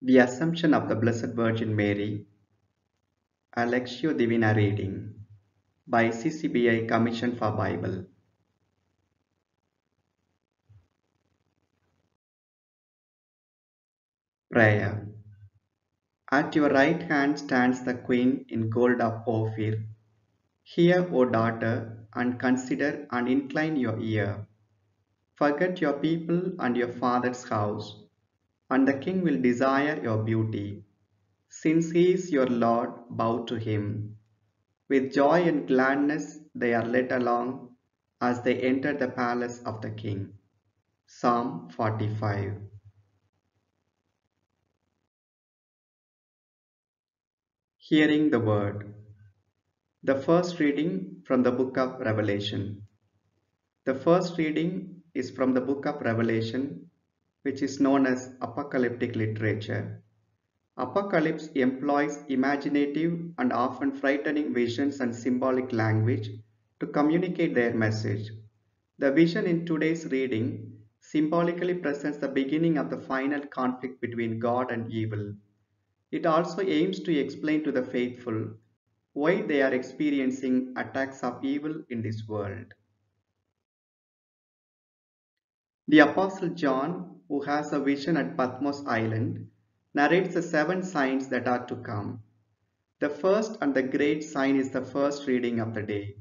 The Assumption of the Blessed Virgin Mary, a Lectio Divina reading by CCBI Commission for Bible. Prayer. At your right hand stands the Queen in gold of Ophir. Hear, O daughter, and consider and incline your ear. Forget your people and your father's house, and the King will desire your beauty. Since he is your Lord, bow to him. With joy and gladness they are led along as they enter the palace of the King. Psalm 45. Hearing the Word. The first reading from the book of Revelation. The first reading is from the book of Revelation, which is known as apocalyptic literature. Apocalypse employs imaginative and often frightening visions and symbolic language to communicate their message. The vision in today's reading symbolically presents the beginning of the final conflict between God and evil. It also aims to explain to the faithful why they are experiencing attacks of evil in this world. The Apostle John, who has a vision at Patmos Island, narrates the 7 signs that are to come. The first and the great sign is the first reading of the day.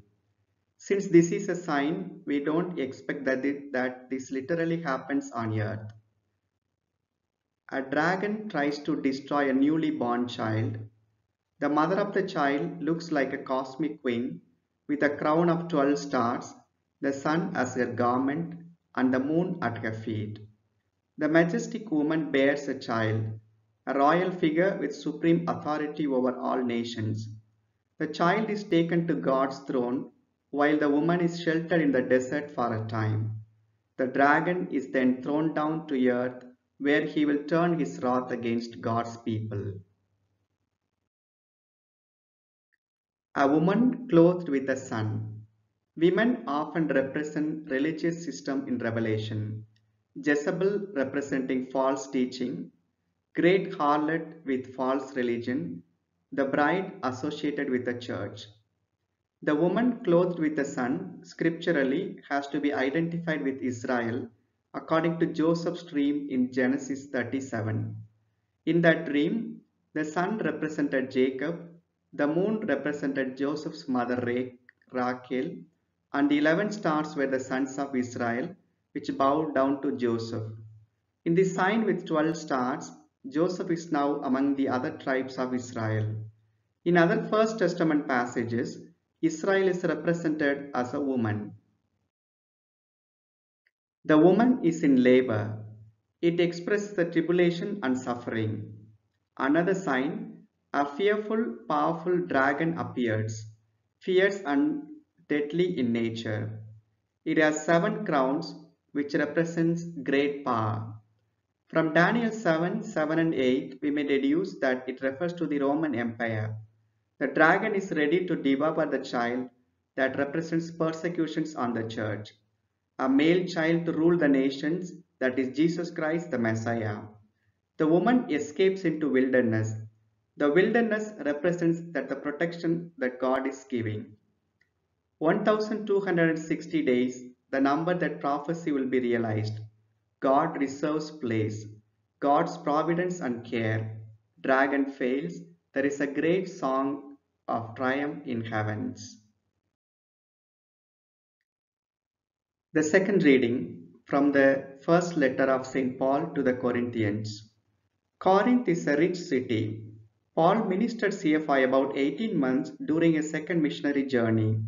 Since this is a sign, we don't expect that this literally happens on earth. A dragon tries to destroy a newly born child. The mother of the child looks like a cosmic queen with a crown of 12 stars, the sun as her garment, and the moon at her feet. The majestic woman bears a child, a royal figure with supreme authority over all nations. The child is taken to God's throne while the woman is sheltered in the desert for a time. The dragon is then thrown down to earth where he will turn his wrath against God's people. A woman clothed with the sun. Women often represent religious system in Revelation. Jezebel representing false teaching, great harlot with false religion, the bride associated with the church. The woman clothed with the sun scripturally has to be identified with Israel according to Joseph's dream in Genesis 37. In that dream, the sun represented Jacob, the moon represented Joseph's mother Rachel, and the 11 stars were the sons of Israel, which bowed down to Joseph. In the sign with 12 stars, Joseph is now among the other tribes of Israel. In other First Testament passages, Israel is represented as a woman. The woman is in labor. It expresses the tribulation and suffering. Another sign, a fearful, powerful dragon appears, fierce and deadly in nature. It has 7 crowns, which represents great power. From Daniel 7, 7 and 8, we may deduce that it refers to the Roman Empire. The dragon is ready to devour the child that represents persecutions on the church. A male child to rule the nations, that is Jesus Christ the Messiah. The woman escapes into wilderness. The wilderness represents that the protection that God is giving. 1260 days, the number that prophecy will be realized. God reserves place. God's providence and care. Dragon fails. There is a great song of triumph in heavens. The second reading from the first letter of St. Paul to the Corinthians. Corinth is a rich city. Paul ministered here for about 18 months during a second missionary journey.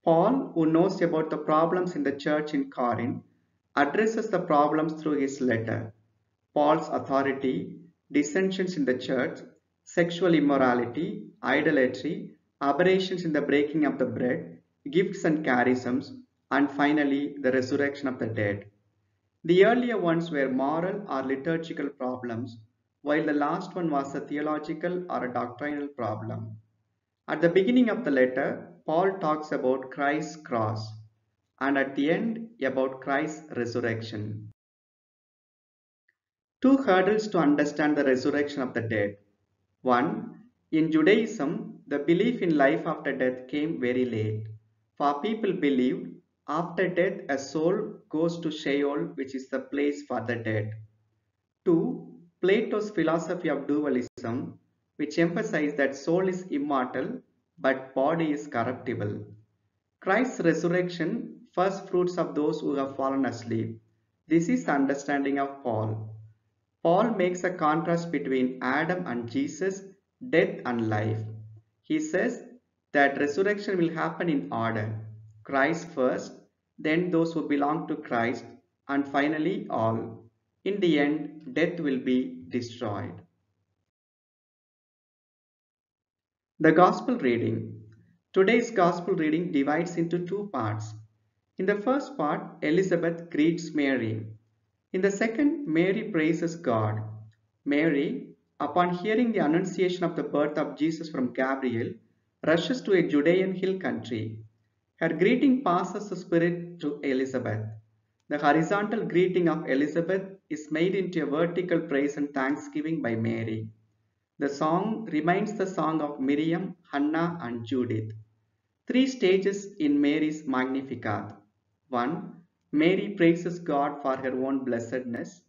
Paul, who knows about the problems in the church in Corinth, addresses the problems through his letter. Paul's authority, dissensions in the church, sexual immorality, idolatry, aberrations in the breaking of the bread, gifts and charisms, and finally the resurrection of the dead. The earlier ones were moral or liturgical problems, while the last one was a theological or a doctrinal problem. At the beginning of the letter, Paul talks about Christ's cross, and at the end about Christ's resurrection. Two hurdles to understand the resurrection of the dead. One, in Judaism, the belief in life after death came very late. For people believed after death a soul goes to Sheol, which is the place for the dead. Two, Plato's philosophy of dualism, which emphasized that soul is immortal but body is corruptible. Christ's resurrection, first fruits of those who have fallen asleep. This is the understanding of Paul. Paul makes a contrast between Adam and Jesus, death and life. He says that resurrection will happen in order. Christ first, then those who belong to Christ, and finally all. In the end, death will be destroyed. The Gospel reading. Today's Gospel reading divides into two parts. In the first part, Elizabeth greets Mary. In the second, Mary praises God. Mary, upon hearing the annunciation of the birth of Jesus from Gabriel, rushes to a Judean hill country. Her greeting passes the Spirit to Elizabeth. The horizontal greeting of Elizabeth is made into a vertical praise and thanksgiving by Mary. The song reminds the song of Miriam, Hannah, and Judith. Three stages in Mary's Magnificat. 1. Mary praises God for her own blessedness.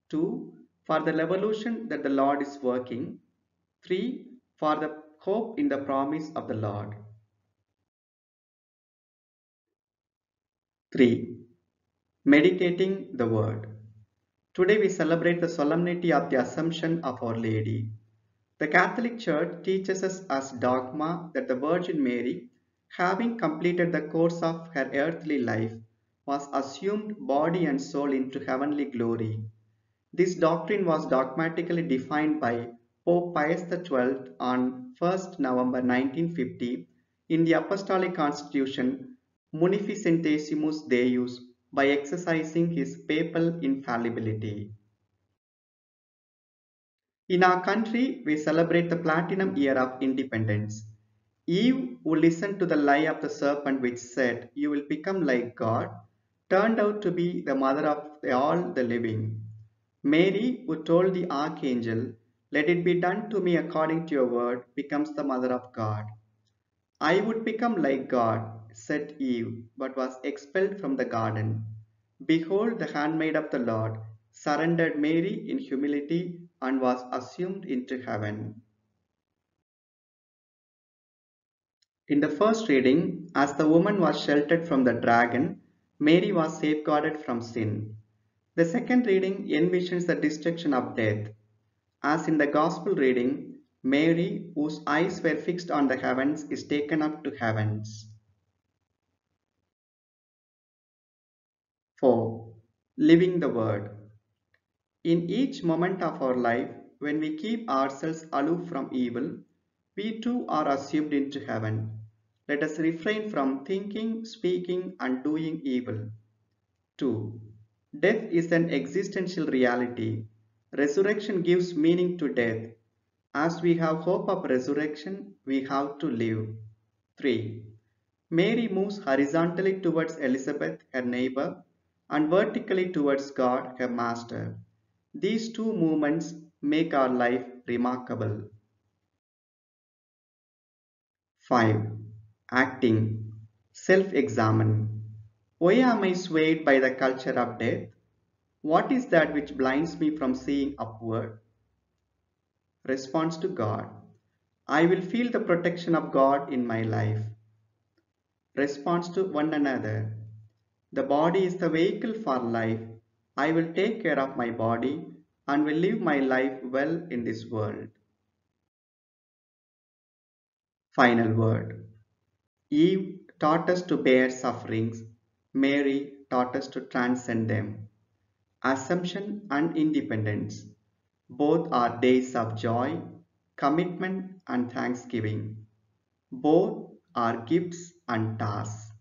2. For the revolution that the Lord is working. 3. For the hope in the promise of the Lord. 3. Meditating the Word. Today we celebrate the solemnity of the Assumption of Our Lady. The Catholic Church teaches us as dogma that the Virgin Mary, having completed the course of her earthly life, was assumed body and soul into heavenly glory. This doctrine was dogmatically defined by Pope Pius XII on 1st November 1950 in the Apostolic Constitution Munificentissimus Deus by exercising his papal infallibility. In our country, we celebrate the platinum year of independence. Eve, who listened to the lie of the serpent which said, "You will become like God," turned out to be the mother of all the living. Mary, who told the archangel, "Let it be done to me according to your word," becomes the mother of God. "I would become like God," said Eve, but was expelled from the garden. Behold, the handmaid of the Lord surrendered Mary in humility and was assumed into heaven. In the first reading, as the woman was sheltered from the dragon, Mary was safeguarded from sin. The second reading envisions the destruction of death. As in the Gospel reading, Mary, whose eyes were fixed on the heavens, is taken up to heavens. 4. Living the Word. In each moment of our life, when we keep ourselves aloof from evil, we too are assumed into heaven. Let us refrain from thinking, speaking, and doing evil. 2. Death is an existential reality. Resurrection gives meaning to death. As we have hope of resurrection, we have to live. 3. Mary moves horizontally towards Elizabeth, her neighbor, and vertically towards God, her master. These two movements make our life remarkable. 5. Acting. Self-examine. Why am I swayed by the culture of death? What is that which blinds me from seeing upward? Response to God. I will feel the protection of God in my life. Response to one another. The body is the vehicle for life. I will take care of my body and will live my life well in this world. Final word. Eve taught us to bear sufferings. Mary taught us to transcend them. Assumption and independence. Both are days of joy, commitment, and thanksgiving. Both are gifts and tasks.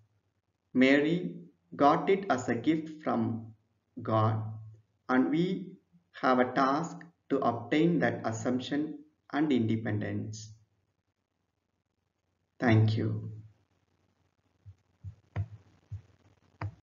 Mary got it as a gift from God, and we have a task to obtain that assumption and independence. Thank you.